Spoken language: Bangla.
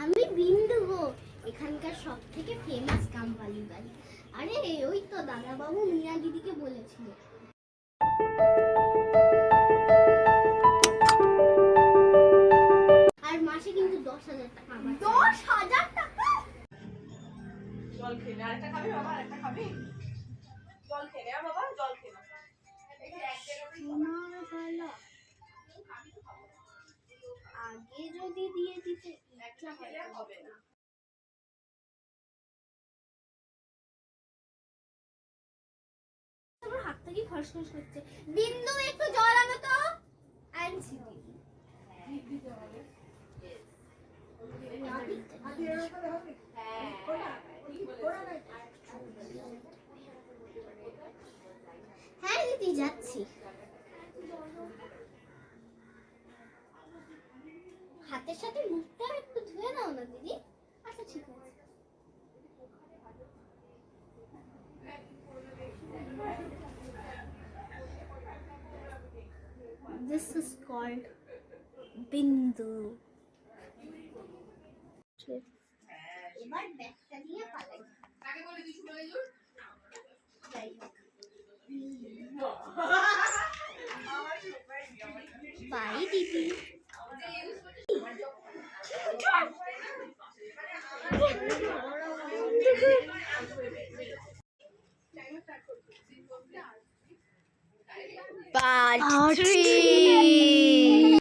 আমি বিন্দু গো, এখানকার সব থেকে ফেমাস কামবালি বাড়ি। আরে ওই তো দাদাবাবু মিনা দিদিকে বলেছিল। আর মাসে কিন্তু 10,000 টাকা আমার। 10,000 টাকা? জল খেলে আরেকটা খাবি বাবা? আরেকটা খাবি? জল খেলে বাবা, জল খেলে। আগে যদি দিয়ে দিতে একটা খেলে হবে না। আমার হাতটা কি খসখস করছে। বিন্দু একটু জল আনো তো। আনছি। হ্যাঁ দিদি যাচ্ছি। হাতের সাথে মুখটা একটু ধুয়ে নাও না দিদি। আচ্ছা ঠিক আছে। This is called Bindu. এবার ব্যাগটা দিয়ে পালাই। কাকে বলে কিছু বলে জুর? যাই হোক। বাই দিদি। Part 3